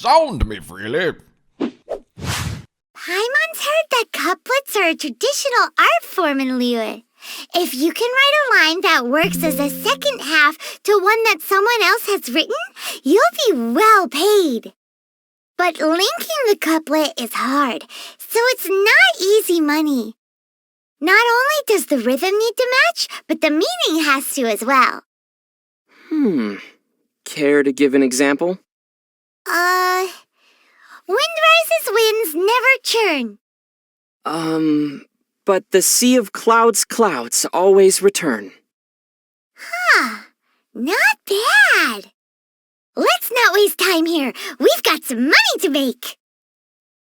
SoundMeFreely. Paimon's heard that couplets are a traditional art form in Liyue. If you can write a line that works as a second half to one that someone else has written, you'll be well paid. But linking the couplet is hard, so it's not easy money. Not only does the rhythm need to match, but the meaning has to as well. Care to give an example? Wind rises winds never churn. But the sea of clouds always return. Not bad. Let's not waste time here. We've got some money to make.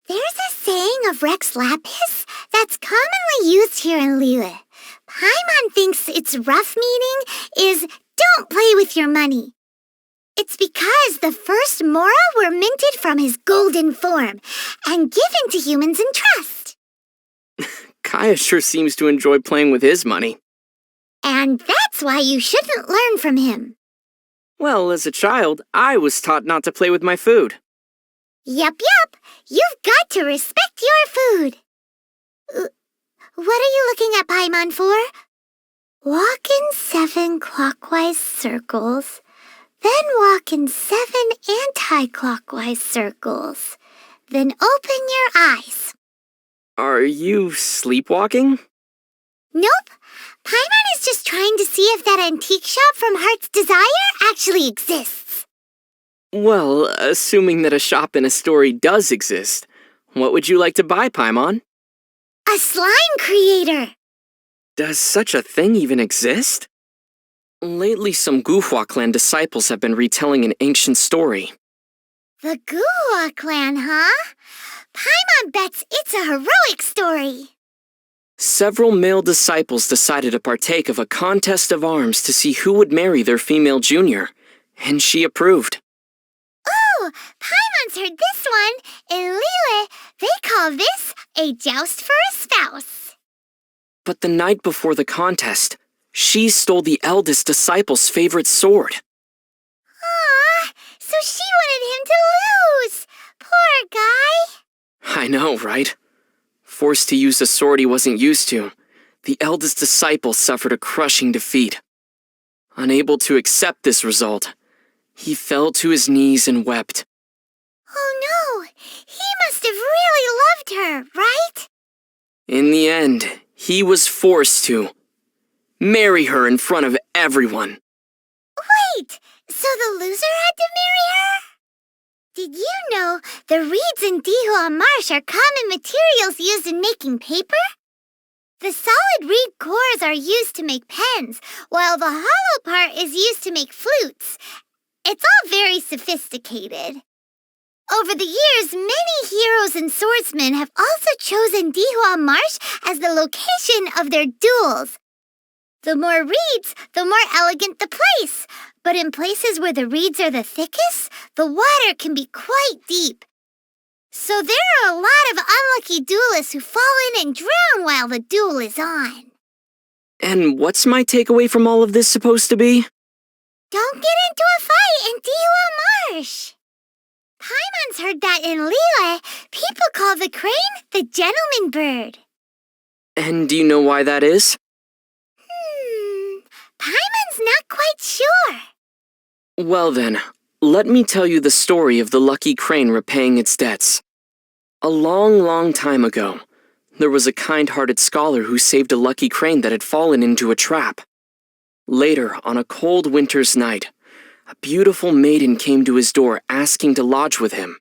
There's a saying of Rex Lapis that's commonly used here in Liyue. Paimon thinks its rough meaning is don't play with your money. It's because the first Mora were minted from his golden form and given to humans in trust. Kaya sure seems to enjoy playing with his money. And that's why you shouldn't learn from him. Well, as a child, I was taught not to play with my food. Yup. You've got to respect your food. What are you looking at Paimon for? Walk in 7 clockwise circles, then walk in 7 anti-clockwise circles. Then open your eyes. Are you sleepwalking? Nope. Paimon is just trying to see if that antique shop from Heart's Desire actually exists. Well, assuming that a shop in a story does exist, what would you like to buy, Paimon? A slime creator. Does such a thing even exist? Lately, some Guhua clan disciples have been retelling an ancient story. The Guhua clan, huh? Paimon bets it's a heroic story. Several male disciples decided to partake of a contest of arms to see who would marry their female junior, and she approved. Ooh, Paimon's heard this one. In Liyue, they call this a joust for a spouse. But the night before the contest, she stole the eldest disciple's favorite sword. Aw, so she wanted him to lose. Poor guy. I know, right? Forced to use a sword he wasn't used to, the eldest disciple suffered a crushing defeat. Unable to accept this result, he fell to his knees and wept. Oh no, he must have really loved her, right? In the end, he was forced to marry her in front of everyone. Wait, so the loser had to marry her? Did you know the reeds in Dihua Marsh are common materials used in making paper? The solid reed cores are used to make pens, while the hollow part is used to make flutes. It's all very sophisticated. Over the years, many heroes and swordsmen have also chosen Dihua Marsh as the location of their duels. The more reeds, the more elegant the place. But in places where the reeds are the thickest, the water can be quite deep. So there are a lot of unlucky duelists who fall in and drown while the duel is on. And what's my takeaway from all of this supposed to be? Don't get into a fight in Dihua Marsh. Paimon's heard that in Liyue, people call the crane the gentleman bird. And do you know why that is? Paimon's not quite sure. Well then, let me tell you the story of the lucky crane repaying its debts. A long time ago, there was a kind-hearted scholar who saved a lucky crane that had fallen into a trap. Later, on a cold winter's night, a beautiful maiden came to his door asking to lodge with him.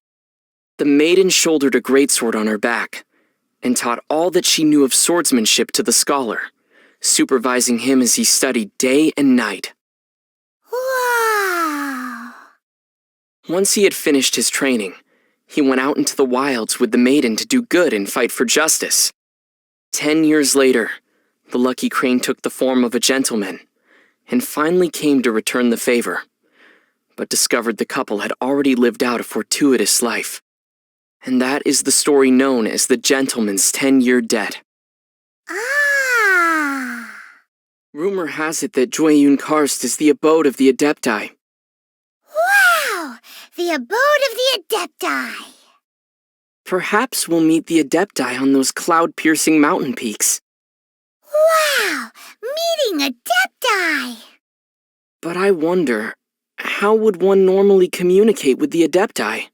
The maiden shouldered a greatsword on her back and taught all that she knew of swordsmanship to the scholar, supervising him as he studied day and night. Wow! Once he had finished his training, he went out into the wilds with the maiden to do good and fight for justice. 10 years later, the lucky crane took the form of a gentleman and finally came to return the favor, but discovered the couple had already lived out a fortuitous life. And that is the story known as the gentleman's 10-year debt. Ah! Rumor has it that Jueyun Karst is the abode of the Adepti. Wow! the abode of the Adepti. Perhaps we'll meet the Adepti on those cloud-piercing mountain peaks. Wow! Meeting Adepti! But I wonder, how would one normally communicate with the Adepti?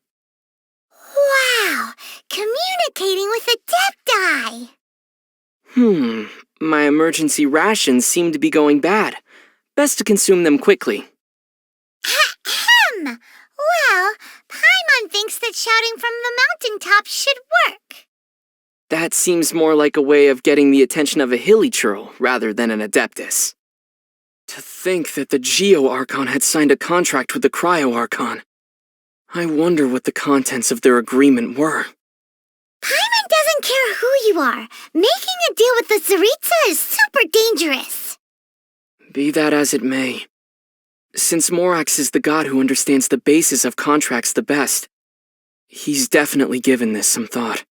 Wow! Communicating with Adepti! My emergency rations seem to be going bad. Best to consume them quickly. Ahem! Well, Paimon thinks that shouting from the mountaintop should work. That seems more like a way of getting the attention of a hilly churl rather than an Adeptus. To think that the Geo-Archon had signed a contract with the Cryo-Archon. I wonder what the contents of their agreement were. Paimon doesn't care who you are. Making a deal with the Tsaritsa is super dangerous. Be that as it may. Since Morax is the god who understands the basis of contracts the best, he's definitely given this some thought.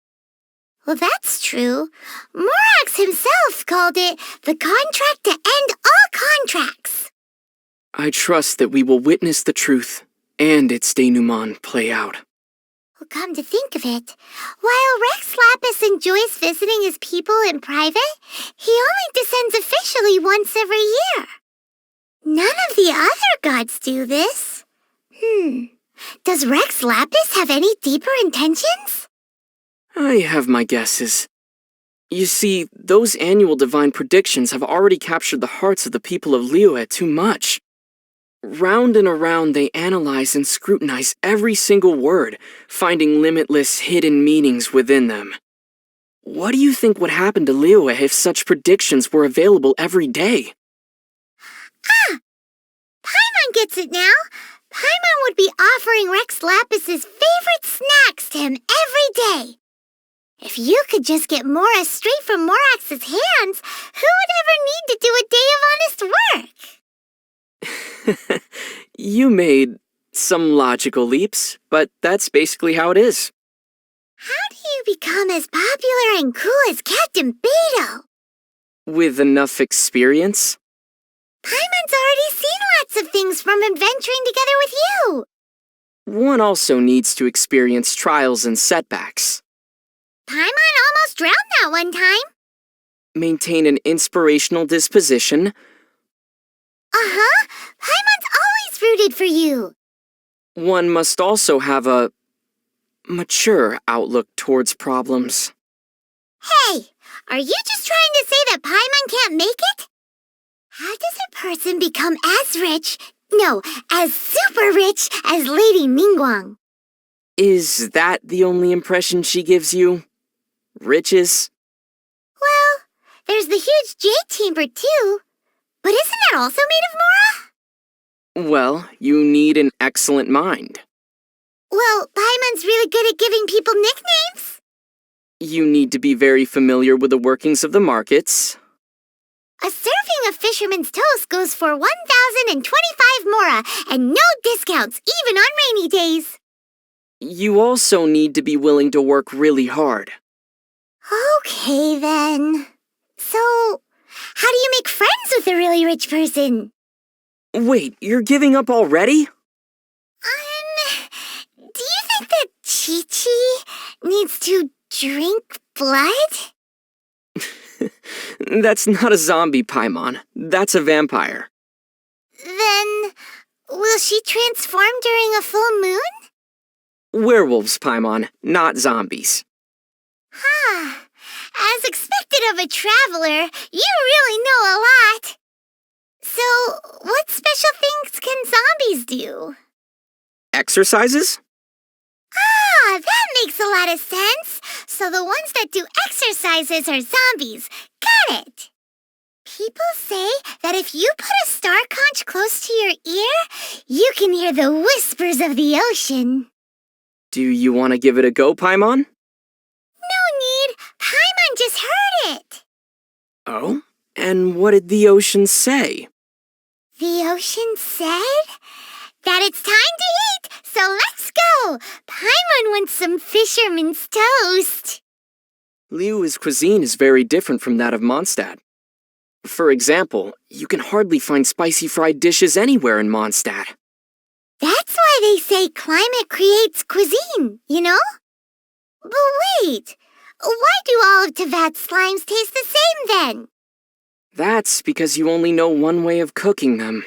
Well, that's true. Morax himself called it the contract to end all contracts. I trust that we will witness the truth and its denouement play out. Well, come to think of it, while Rex Lapis enjoys visiting his people in private, he only descends officially once every year. None of the other gods do this. Does Rex Lapis have any deeper intentions? I have my guesses. You see, those annual divine predictions have already captured the hearts of the people of Liyue too much. Round and around they analyze and scrutinize every single word, finding limitless hidden meanings within them. What do you think would happen to Liyue if such predictions were available every day? Paimon gets it now. Paimon would be offering Rex Lapis's favorite snacks to him every day. If you could just get Mora straight from Morax's hands, who would ever need to do a day of honest work? You made some logical leaps, but that's basically how it is. How do you become as popular and cool as Captain Beto? With enough experience? Paimon's already seen lots of things from adventuring together with you. One also needs to experience trials and setbacks. Paimon almost drowned that one time. Maintain an inspirational disposition. Paimon's always rooted for you. One must also have a mature outlook towards problems. Hey, are you just trying to say that Paimon can't make it? How does a person become as super rich as Lady Ningguang? Is that the only impression she gives you? Riches? Well, there's the huge jade chamber too. But isn't that also made of Mora? Well, you need an excellent mind. Well, Paimon's really good at giving people nicknames. You need to be very familiar with the workings of the markets. A serving of fisherman's toast goes for 1,025 Mora, and no discounts, even on rainy days. You also need to be willing to work really hard. Okay, then. So, how do you make friends with a really rich person? Wait, you're giving up already? Do you think that Chi-Chi needs to drink blood? That's not a zombie, Paimon. That's a vampire. Then, will she transform during a full moon? Werewolves, Paimon, not zombies. As expected of a traveler, you really know a lot. So, what special things can zombies do? Exercises? That makes a lot of sense. So the ones that do exercises are zombies. Got it. People say that if you put a star conch close to your ear, you can hear the whispers of the ocean. Do you want to give it a go, Paimon? No need. Paimon just heard it. Oh? And what did the ocean say? The ocean said that it's time to eat, so let's go. Paimon wants some fisherman's toast. Liyue's cuisine is very different from that of Mondstadt. For example, you can hardly find spicy fried dishes anywhere in Mondstadt. That's why they say climate creates cuisine, you know? But wait, why do all of Tevat's slimes taste the same then? That's because you only know one way of cooking them.